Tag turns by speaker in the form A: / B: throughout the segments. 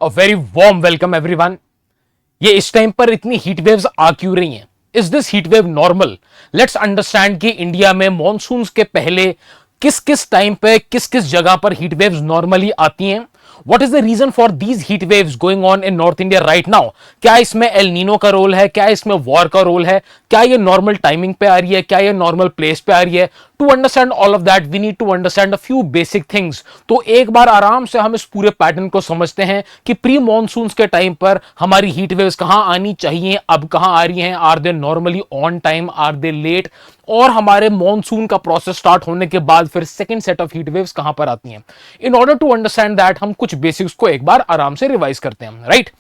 A: A very warm welcome everyone. ये इस time पर इतनी हीट वेव्स आ क्यों रही हैं? Is this heat wave normal? Let's understand कि इंडिया में मॉनसून्स के पहले किस किस टाइम पे किस किस जगह पर हीट वेव्स नॉर्मली आती हैं। What is the reason for these heat waves going on in North India right now? क्या इसमें एल नीनो का रोल है? क्या इसमें वॉर का रोल है? क्या ये नॉर्मल टाइमिंग पे आ रही है? क्या ये नॉर्मल प्लेस पे आ रही है? To understand all of that we need to understand a few basic things. तो एक बार आराम से हम इस पूरे पैटर्न को समझते हैं कि प्री मॉनसून्स के टाइम पर हमारी हीट वेव्स कहां आनी चाहिए, अब कहां आ रही हैं, are they normally on time, are they late, और हमारे मॉनसून का प्रोसेस स्टार्ट होने के बाद फिर second set of heat waves कहां पर आती हैं। In order to understand that हम कुछ बेसिक्स को एक बार आराम से रिवाइज करते हैं, राइट।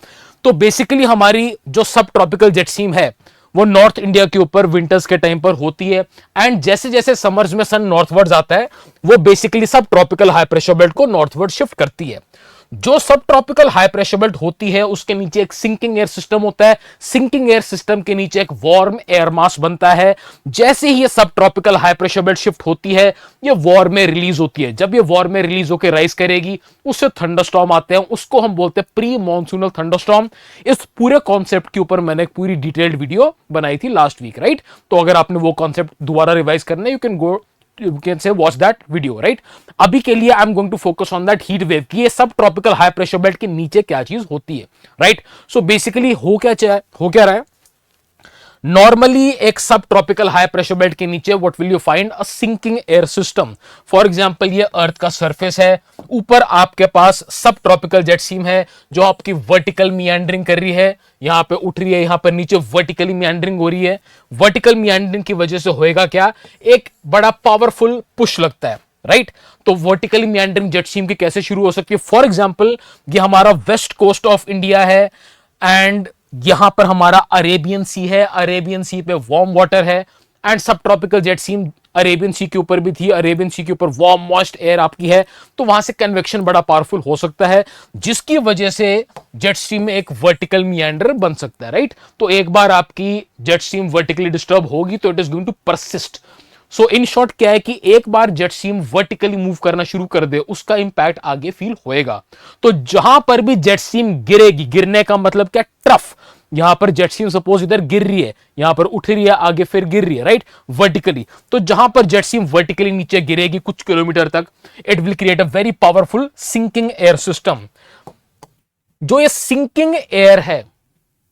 A: तो बेसिकली हमारी जो सब ट्रॉपिकल जेट स्ट्रीम है वो नॉर्थ इंडिया के ऊपर विंटर्स के टाइम पर होती है, एंड जैसे जैसे समर्स में सन नॉर्थवर्ड्स आता है वो बेसिकली सब ट्रॉपिकल हाई प्रेशर बेल्ट को नॉर्थवर्ड शिफ्ट करती है। जो सब ट्रॉपिकल हाई प्रेशर बेल्ट होती है उसके नीचे एक सिंकिंग एयर सिस्टम होता है। सिंकिंग एयर सिस्टम के नीचे एक वार्म एयर मास बनता है। जैसे ही ये सब tropical high pressure belt shift होती है ये वॉर में रिलीज होती है। जब ये वॉर में रिलीज होकर राइज करेगी उससे थंडरस्टॉर्म आते हैं, उसको हम बोलते हैं प्री मॉनसूनल थंडरस्टॉर्म। इस पूरे कॉन्सेप्ट के ऊपर मैंने एक पूरी डिटेल्ड वीडियो बनाई थी लास्ट वीक, राइट। तो अगर आपने वो कॉन्सेप्ट दोबारा रिवाइज करना है you can go, you can say watch that video, right। अभी के लिए I am going to focus on that heat wave कि ये सब ट्रॉपिकल हाई प्रेशर बेल्ट के नीचे क्या चीज होती है, राइट। सो बेसिकली हो क्या रहा है नॉर्मली एक सब ट्रॉपिकल हाई प्रेशर बेल्ट के नीचे what will you find? A sinking air system. For example ये अर्थ का सरफेस है, ऊपर आपके पास सब ट्रॉपिकल जेट स्ट्रीम है जो आपकी वर्टिकल मियांडरिंग कर रही है, यहां पे उठ रही है, यहां पर नीचे वर्टिकली मियांडरिंग हो रही है। वर्टिकल मियांडरिंग की वजह से होएगा क्या? एक बड़ा पावरफुल पुश लगता है, राइट। तो वर्टिकली मियांडरिंग जेट स्ट्रीम की कैसे शुरू हो सकती है? फॉर एग्जांपल ये हमारा वेस्ट कोस्ट ऑफ इंडिया है एंड यहां पर हमारा अरेबियन सी है, अरेबियन सी पे वार्म वाटर है एंड सब tropical jet stream Arabian sea के ऊपर भी थी, अरेबियन सी के ऊपर वार्म मॉइस्ट एयर आपकी है, तो वहां से कन्वेक्शन बड़ा पावरफुल हो सकता है जिसकी वजह से जेट स्ट्रीम में एक वर्टिकल मियांडर बन सकता है, राइट। तो एक बार आपकी जेट स्ट्रीम वर्टिकली डिस्टर्ब होगी तो it is going to persist. So in short क्या है कि एक बार जेट स्ट्रीम वर्टिकली मूव करना शुरू कर दे उसका इंपैक्ट आगे फील होएगा। तो जहां पर भी जेट स्ट्रीम गिरेगी, गिरने का मतलब क्या? ट्रफ। यहां पर जेट स्ट्रीम सपोज इधर गिर रही है, यहां पर उठ रही है, आगे फिर गिर रही है, राइट, वर्टिकली। तो जहां पर जेट स्ट्रीम वर्टिकली नीचे गिरेगी कुछ किलोमीटर तक, it will create a very powerful sinking air system. जो ये सिंकिंग एयर है,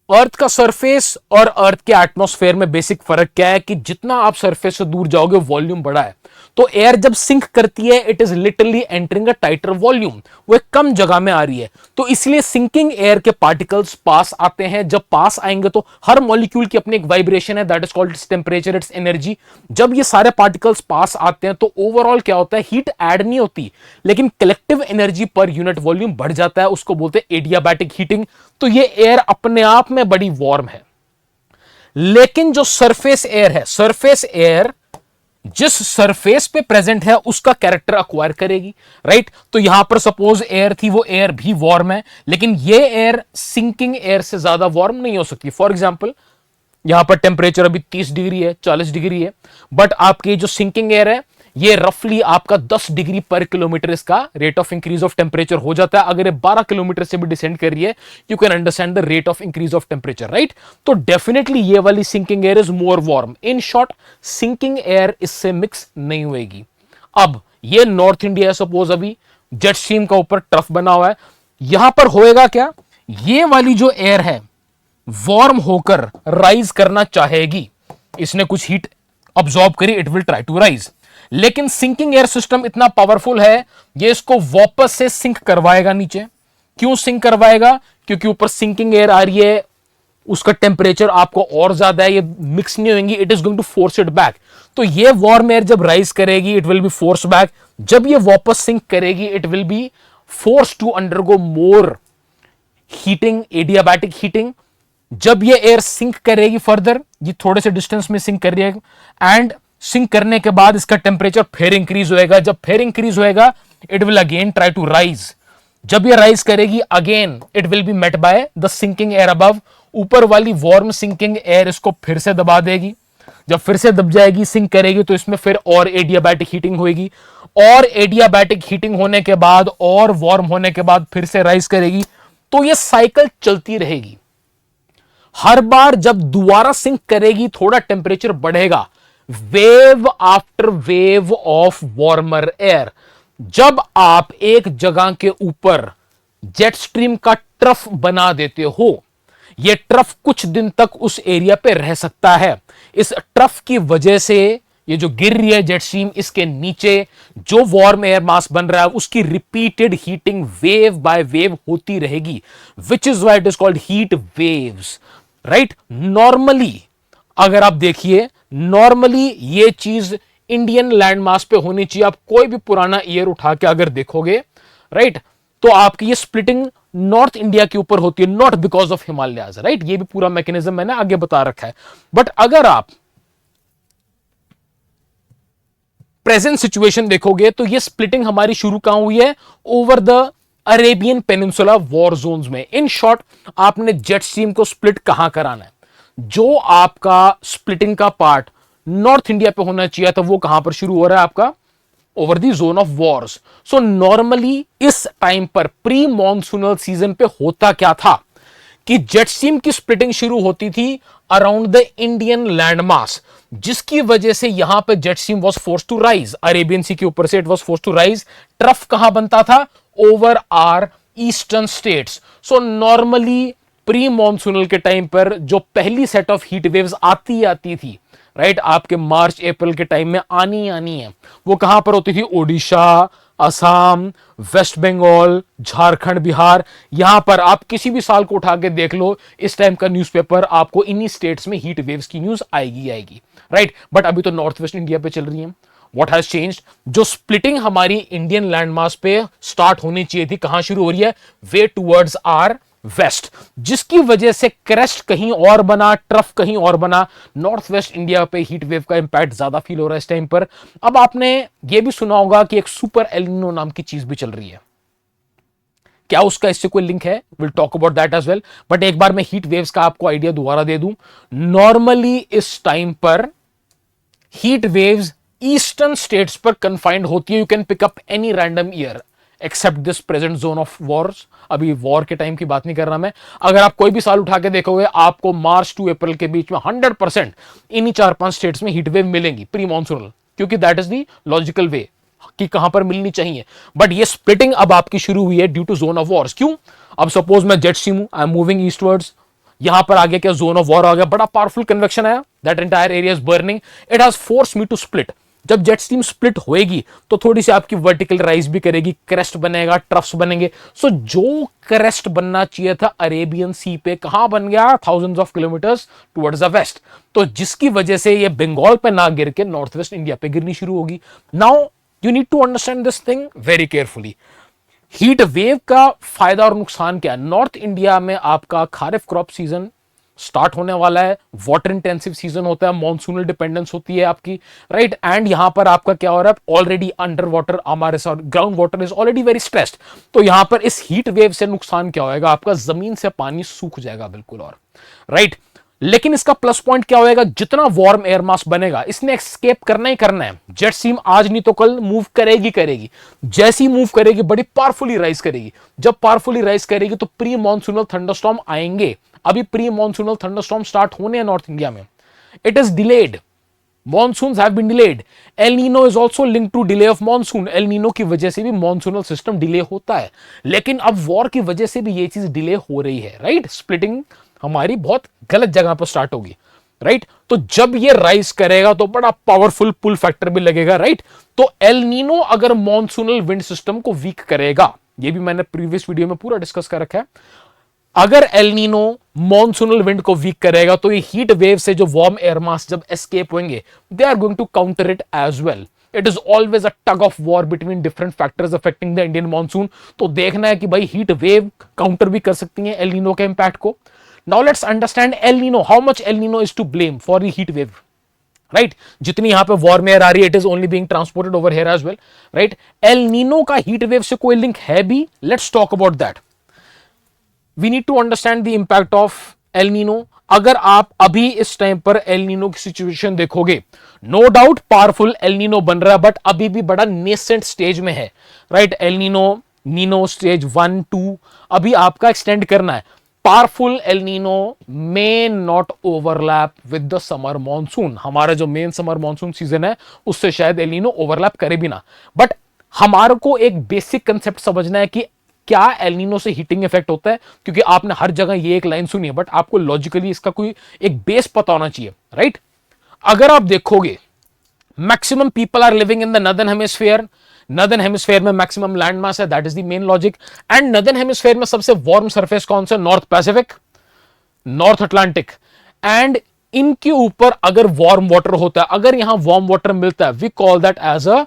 A: अर्थ का सरफेस और अर्थ के एटमॉस्फेयर में बेसिक फर्क क्या है कि जितना आप सरफेस से दूर जाओगे वॉल्यूम बड़ा है, तो एयर जब सिंक करती है it is literally entering a tighter volume, वो एक कम जगह में आ रही है। तो इसलिए सिंकिंग एयर के पार्टिकल्स पास आते हैं। जब पास आएंगे तो हर मॉलिक्यूल की अपनी एक वाइब्रेशन है, that is called temperature, it's energy. जब ये सारे पार्टिकल्स पास आते हैं तो ओवरऑल क्या होता है? हीट ऐड नहीं होती लेकिन collective energy per unit volume बढ़ जाता है, उसको बोलते हैं एडियाबैटिक हीटिंग। तो ये एयर अपने आप में बड़ी वार्म है। लेकिन जो सरफेस एयर है, सरफेस एयर जिस सरफेस पे प्रेजेंट है उसका कैरेक्टर अक्वायर करेगी, राइट। तो यहां पर सपोज एयर थी, वो एयर भी वार्म है लेकिन ये एयर सिंकिंग एयर से ज्यादा वार्म नहीं हो सकती। फॉर एग्जांपल यहां पर टेम्परेचर अभी 30 डिग्री है, 40 डिग्री है, बट आपकी जो सिंकिंग एयर है ये रफली आपका 10 डिग्री पर किलोमीटर इसका rate of increase of temperature हो जाता है। अगर ये 12 किलोमीटर से भी डिसेंड कर रही है you can understand the rate of increase of temperature, right. तो डेफिनेटली ये वाली sinking air is more warm. In short sinking air इससे मिक्स नहीं होगी। अब ये नॉर्थ इंडिया है, सपोज अभी जेट स्ट्रीम का ऊपर ट्रफ बना हुआ है, यहां पर होएगा क्या? ये वाली जो एयर है वार्म होकर राइज करना चाहेगी, इसने कुछ हीट ऑब्जॉर्ब करी, it will try to rise. लेकिन सिंकिंग एयर सिस्टम इतना पावरफुल है ये इसको वापस से सिंक करवाएगा नीचे। क्यों सिंक करवाएगा? क्योंकि ऊपर सिंकिंग एयर आ रही है, उसका टेम्परेचर आपको और ज्यादा है, ये मिक्स नहीं होंगी, it is going to force it back. तो ये वार्म एयर जब राइज करेगी it will be force back. जब ये वापस सिंक करेगी it will be force to undergo more heating, adiabatic heating. जब ये एयर सिंक करेगी फर्दर, ये थोड़े से डिस्टेंस में सिंक कर रही है एंड सिंक करने के बाद इसका टेम्परेचर फिर इंक्रीज होएगा। जब फिर इंक्रीज होएगा it will again try to rise. जब ये राइज करेगी again it will be met by the sinking air above. ऊपर वाली वार्म सिंकिंग एयर इसको फिर से दबा देगी। जब फिर से दब जाएगी, सिंक करेगी, तो इसमें फिर और एडियाबैटिक हीटिंग होगी और एडियाबैटिक हीटिंग होने के बाद और वार्म होने के बाद फिर से राइज करेगी। तो ये साइकिल चलती रहेगी। हर बार जब दोबारा सिंक करेगी, थोड़ा टेम्परेचर बढ़ेगा, wave after wave of warmer air. जब आप एक जगह के ऊपर जेट स्ट्रीम का ट्रफ बना देते हो, यह ट्रफ कुछ दिन तक उस एरिया पे रह सकता है। इस ट्रफ की वजह से ये जो गिर रही है जेट स्ट्रीम, इसके नीचे जो वार्म एयर मास बन रहा है उसकी repeated heating wave by wave होती रहेगी, which is why it is called heat waves, right. Normally अगर आप देखिए, नॉर्मली ये चीज इंडियन लैंड मास पे होनी चाहिए। आप कोई भी पुराना ईयर उठा के अगर देखोगे, राइट, तो आपकी ये स्प्लिटिंग नॉर्थ इंडिया के ऊपर होती है, not because of Himalayas, right. ये भी पूरा मैकेनिज्म मैंने आगे बता रखा है। बट अगर आप प्रेजेंट सिचुएशन देखोगे तो ये स्प्लिटिंग हमारी शुरू कहां हुई है? Over the Arabian peninsula war zones में। इन शॉर्ट, आपने जेट स्ट्रीम को स्प्लिट कहां कराना है? जो आपका स्प्लिटिंग का पार्ट नॉर्थ इंडिया पे होना चाहिए था, वो कहां पर शुरू हो रहा है आपका? Over the zone of Wars. So normally इस टाइम पर प्री मॉनसूनल सीजन पे होता क्या था कि जेट स्ट्रीम की स्प्लिटिंग शुरू होती थी around the Indian land mass, जिसकी वजह से यहां पे jet stream was forced to rise, Arabian sea के ऊपर से it was forced to rise. Trough कहां बनता था? Over our eastern states. So normally pre monsoonal के टाइम पर जो पहली सेट ऑफ हीट वेव्स आती थी, राइट, आपके मार्च अप्रैल के टाइम में आनी है, वो कहां पर होती थी? ओडिशा, असम, वेस्ट बंगाल, झारखंड, बिहार। यहां पर आप किसी भी साल को उठा के देख लो, इस टाइम का न्यूज़पेपर आपको इन्हीं स्टेट्स में हीट वेव्स की न्यूज आएगी, राइट। बट अभी तो नॉर्थ वेस्ट इंडिया पे चल रही है। What has changed? जो स्प्लिटिंग हमारी इंडियन लैंडमास पे स्टार्ट होनी चाहिए थी, कहां शुरू हो रही है? वे टुवर्ड्स आर वेस्ट, जिसकी वजह से क्रेस्ट कहीं और बना, ट्रफ कहीं और बना। नॉर्थ वेस्ट इंडिया पे हीट वेव का इंपैक्ट ज्यादा फील हो रहा है इस टाइम पर। अब आपने ये भी सुना होगा कि एक सुपर एल नीनो नाम की चीज भी चल रही है। क्या उसका इससे कोई लिंक है? Will talk about that as well. But एक बार मैं हीट वेव्स का आपको आइडिया दोबारा दे दूं। नॉर्मली इस टाइम पर हीट वेव्स ईस्टर्न स्टेट्स पर कन्फाइंड होती है। You can pick up any random year except this present zone of wars. अभी वॉर के टाइम की बात नहीं कर रहा मैं। अगर आप कोई भी साल उठा के देखोगे, आपको मार्च टू अप्रैल के बीच में 100% इन्हीं 4-5 स्टेट्स में हीट वेव मिलेंगी प्री मॉनसूनल, क्योंकि दैट इज द लॉजिकल वे कि कहां पर मिलनी चाहिए। बट ये स्प्लिटिंग अब आपकी शुरू हुई है due to zone of wars. क्यों? अब सपोज मैं जेट स्ट्रीम हूं, आई एम मूविंग ईस्टवर्ड्स, यहां पर आगे क्या जोन ऑफ वॉर आ गया, बड़ा पावरफुल कन्वेक्शन आया, that entire area is burning, it has force me to split. जब जेट स्ट्रीम स्प्लिट होएगी तो थोड़ी सी आपकी वर्टिकल राइज भी करेगी, क्रेस्ट बनेगा, ट्रफ्स बनेंगे। सो जो क्रेस्ट बनना चाहिए था अरेबियन सी पे, कहां बन गया? Thousands of kilometres towards the west. तो जिसकी वजह से ये बंगाल पे ना गिर के नॉर्थ वेस्ट इंडिया पे गिरनी शुरू होगी। Now you need to understand this thing very carefully. Heat wave का फायदा और नुकसान क्या है? नॉर्थ इंडिया में आपका खारिफ क्रॉप सीजन स्टार्ट होने वाला है, वाटर इंटेंसिव सीजन होता है, मॉनसूनल डिपेंडेंस होती है आपकी, राइट। एंड यहां पर आपका क्या हो रहा है? ऑलरेडी अंडर वाटर हमारे ground water is already very stressed. तो यहां पर इस हीट वेव से नुकसान क्या होगा? आपका जमीन से पानी सूख जाएगा बिल्कुल, और राइट। लेकिन इसका प्लस पॉइंट क्या होएगा? जितना वार्म एयर मास बनेगा, इसने एस्केप करना ही करना है। जेट स्ट्रीम आज नहीं तो कल मूव करेगी। जैसी मूव करेगी, बड़ी पावरफुली राइज करेगी। जब पावरफुली राइज करेगी तो प्री मॉनसूनल थंडरस्टॉर्म आएंगे। अभी प्री मॉनसूनल थंडरस्टॉर्म स्टार्ट होने हैं नॉर्थ इंडिया में। It is delayed, monsoons have been delayed. El Nino is also linked to delay of monsoon. El Nino की वजह से भी मॉनसूनल सिस्टम डिले होता है, लेकिन अब वॉर की वजह से भी ये चीज डिले हो रही है, राइट। स्प्लिटिंग हमारी बहुत गलत जगह पर स्टार्ट होगी, राइट। तो जब ये राइज करेगा तो बड़ा पावरफुल पुल फैक्टर भी लगेगा, राइट। तो एल नीनो अगर मॉनसूनल विंड सिस्टम को वीक करेगा, ये भी मैंने प्रीवियस वीडियो में पूरा डिस्कस कर रखा है। अगर एल नीनो मॉनसूनल विंड को वीक करेगा तो ये हीट वेव से जो वार्म एयर मास जब एस्केप होंगे, they are going to counter it as well. It is always a tug of war between different factors affecting the Indian monsoon. तो देखना है कि भाई हीट वेव काउंटर भी कर सकती है एल नीनो के इंपैक्ट को। Now let's understand El Nino, how much El Nino is to blame for the heat wave, right. जितनी यहां पे वार्म एयर आ रही है, it is only being transported over here as well, right. El Nino का heat wave से कोई link है भी? Let's talk about that. We need to understand the impact of El Nino. अगर आप अभी इस टाइम पर एल नीनो की सिचुएशन देखोगे, no doubt powerful El Nino बन रहा है, बट अभी भी बड़ा नेसेंट स्टेज में है, right. El Nino Nino stage 1 2 अभी आपका एक्सटेंड करना है। Powerful El Nino may not overlap with the summer monsoon, हमारा जो मेन समर मॉनसून सीजन है उससे शायद एल नीनो ओवरलैप करे भी ना। बट हमारे को एक बेसिक कंसेप्ट समझना है कि क्या एल नीनो से हीटिंग इफेक्ट होता है, क्योंकि आपने हर जगह ये एक लाइन सुनी है बट आपको लॉजिकली इसका कोई एक बेस पता होना चाहिए, राइट? अगर आप देखोगे maximum people are living in the northern hemisphere, northern hemisphere में मैक्सिमम लैंड मास है, that is the main logic. And northern hemisphere में सबसे वार्म सरफेस कौन सा? North Pacific, north Atlantic. And इनके ऊपर अगर वार्म वाटर होता है, अगर यहां वार्म वाटर मिलता है, we call that as a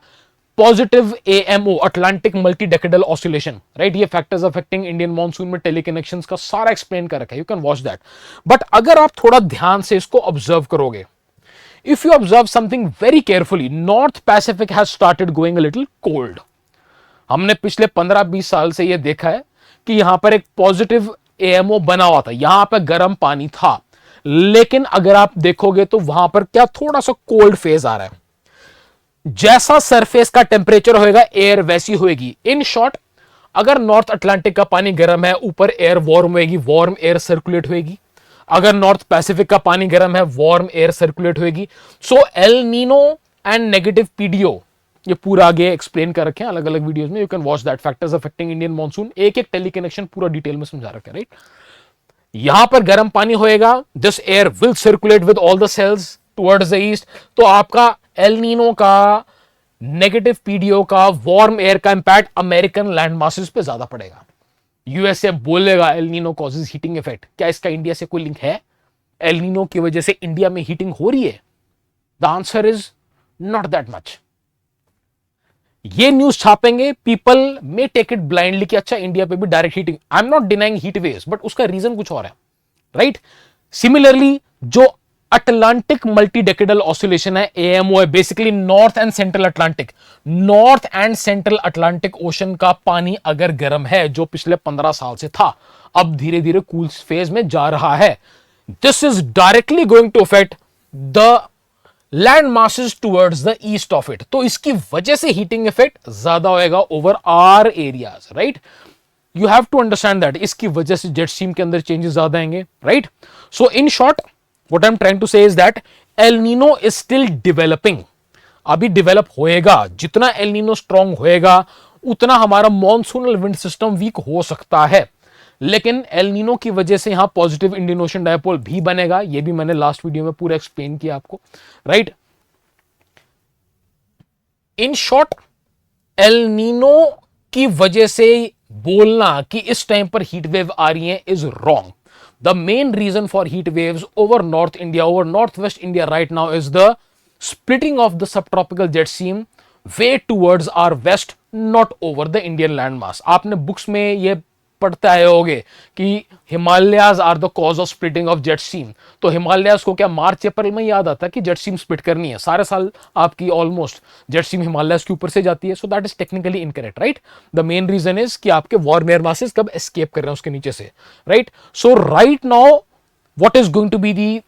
A: positive AMO, Atlantic multi decadal oscillation, right? ये फैक्टर्स अफेक्टिंग इंडियन मॉनसून में टेलीकनेक्शंस का सारा एक्सप्लेन कर रखा है, you can watch that. But अगर आप थोड़ा ध्यान से इसको ऑब्जर्व करोगे, if you observe something very carefully, North Pacific has started going a little cold. हमने पिछले 15-20 साल से यह देखा है कि यहां पर एक पॉजिटिव एएमओ बना हुआ था, यहां पर गर्म पानी था, लेकिन अगर आप देखोगे तो वहां पर क्या थोड़ा सा कोल्ड फेज आ रहा है। जैसा सरफेस का टेम्परेचर होएगा एयर वैसी होएगी। इन शॉर्ट, अगर नॉर्थ अटलांटिक का पानी गर्म है, ऊपर एयर वार्म होएगी, वार्म एयर सर्कुलेट होएगी। अगर नॉर्थ पैसिफिक का पानी गर्म है, वार्म एयर सर्कुलेट होएगी। So El Nino and negative PDO, ये पूरा आगे एक्सप्लेन कर रखे हैं अलग अलग वीडियोस में, you can watch that. Factors affecting Indian monsoon, एक एक टेलीकनेक्शन पूरा डिटेल में समझा रखा है, राइट? यहां पर गर्म पानी होएगा, this air will circulate with all the cells towards the east, तो आपका एल नीनो का, नेगेटिव पीडीओ का, वार्म एयर का इंपैक्ट अमेरिकन लैंड मासेस पे ज्यादा पड़ेगा। यूएसए बोलेगा El Nino causes heating effect, क्या इसका इंडिया से कोई लिंक है? एल नीनो की वजह से इंडिया में हीटिंग हो रही है? The answer is not that much. ये न्यूज छापेंगे, people may take it blindly कि अच्छा इंडिया पे भी direct heating, I am not denying heat waves, but उसका रीजन कुछ और है, राइट? सिमिलरली जो अटलांटिक मल्टी डेकेडल ऑसिलेशन है, एएमओ है, basically north and central Atlantic, north and central Atlantic ocean का पानी अगर गर्म है, जो पिछले 15 साल से था, अब धीरे धीरे कूल फेज में जा रहा है, this is directly going to affect the land masses towards the east of it. तो इसकी वजह से हीटिंग इफेक्ट ज्यादा होएगा over our areas, right? You have to understand that, इसकी वजह से जेट स्ट्रीम के अंदर चेंजेस ज्यादा आएंगे, right? So in short, what I'm trying to say is that El Nino is still developing, अभी डेवलप होएगा। जितना एल नीनो स्ट्रांग होएगा उतना हमारा मॉनसूनल विंड सिस्टम वीक हो सकता है, लेकिन एल नीनो की वजह से यहां पॉजिटिव इंडियन ओशन डायपोल भी बनेगा। ये भी मैंने लास्ट वीडियो में पूरा एक्सप्लेन किया आपको, right? In short, L Nino की वजह से बोलना कि इस टाइम पर हीट वेव आ रही है is wrong. The main reason for heat waves over North India, over Northwest India right now is the splitting of the subtropical jet stream way towards our west, not over the Indian landmass. आपने books में ये पढ़ते आए होंगे कि Himalayas are the cause of splitting of jet stream. तो हिमालयाज को क्या मार्च अप्रैल में याद आता है कि जेट स्ट्रीम स्प्लिट करनी है? सारे साल आपकी ऑलमोस्ट जेट स्ट्रीम हिमालयाज के ऊपर से जाती है। So that is technically incorrect, right? The main reason is कि आपके वार्म एयर मासेस कब एस्केप कर रहे हैं उसके नीचे से, right? So right now what is going to be the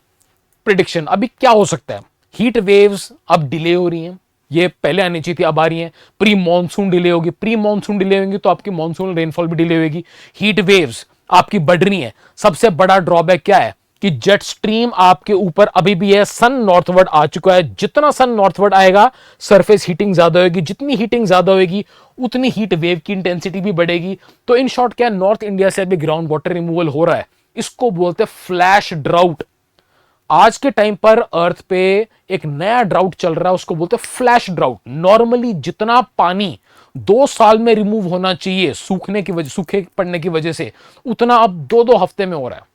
A: prediction? अभी क्या हो सकता है? हीट वेव्स अब डिले हो रही हैं, ये पहले आनी चाहिए थी, अब आ रही है। प्री मॉनसून डिले होगी, प्री मॉनसून डिले होगी तो आपकी मॉनसून रेनफॉल भी डिले होगी। हीट वेव्स आपकी बढ़ रही हैं। सबसे बड़ा ड्रॉबैक क्या है कि जेट स्ट्रीम आपके ऊपर अभी भी है, सन नॉर्थवर्ड आ चुका है। जितना सन नॉर्थवर्ड आएगा सरफेस हीटिंग ज्यादा होगी, जितनी हीटिंग ज्यादा होगी उतनी हीट वेव की इंटेंसिटी भी बढ़ेगी। तो इन शॉर्ट क्या, नॉर्थ इंडिया से अभी ग्राउंड वाटर रिमूवल हो रहा है, इसको बोलते हैं फ्लैश ड्राउट। आज के टाइम पर अर्थ पे एक नया ड्राउट चल रहा है, उसको बोलते हैं फ्लैश ड्राउट। नॉर्मली जितना पानी 2 साल में रिमूव होना चाहिए सूखने की वजह, सूखे पड़ने की वजह से, उतना अब 2-2 हफ्ते में हो रहा है,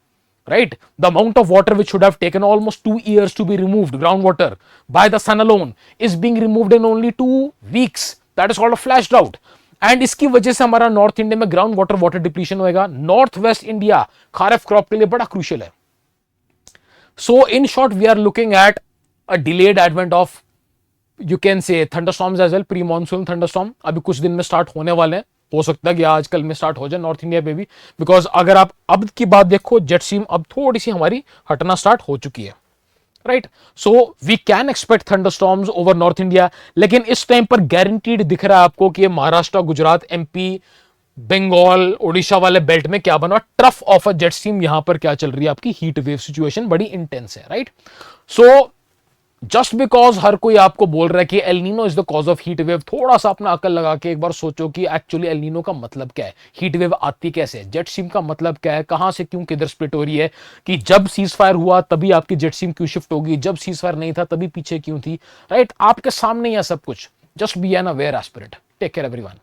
A: right? The amount of water which should have taken almost 2 years to be removed, ground water by the sun alone, is being removed in only 2 weeks। That is called a flash drought. And इसकी वजह से हमारा north India में ground water depletion होएगा। North west India kharif crop के लिए बड़ा crucial है। So in short, we are looking at a delayed advent of, you can say, thunderstorms as well, pre-monsoon thunderstorm। अभी कुछ दिन में स्टार्ट होने वाले हैं, हो सकता है कि आज कल में स्टार्ट हो जाए नॉर्थ इंडिया पे भी, बिकॉज अगर आप अब की बात देखो, जेट स्ट्रीम अब थोड़ी सी हमारी हटना स्टार्ट हो चुकी है, right? So we can expect thunderstorms over north India, लेकिन इस टाइम पर गारंटीड दिख रहा है आपको कि महाराष्ट्र, गुजरात, एमपी, बंगाल ओडिशा वाले बेल्ट में क्या बना, trough of a jet stream, यहां पर क्या चल रही है आपकी हीट वेव सिचुएशन, बड़ी इंटेंस है, राइट। सो जस्ट बिकॉज हर कोई आपको बोल रहा है कि L Nino is the cause of heat wave, थोड़ा सा अपना अकल लगा के एक बार सोचो कि एक्चुअली एल नीनो का मतलब क्या है, हीट वेव आती कैसे है, जेट स्ट्रीम का मतलब क्या है, कहां से क्यों किधर स्प्लिट हो रही है, कि जब सीज फायर हुआ तभी आपकी जेट स्ट्रीम क्यों शिफ्ट होगी, जब सीज फायर नहीं था तभी पीछे क्यों थी, राइट। आपके सामने ही है सब कुछ, just be an aware aspirant. Take care everyone.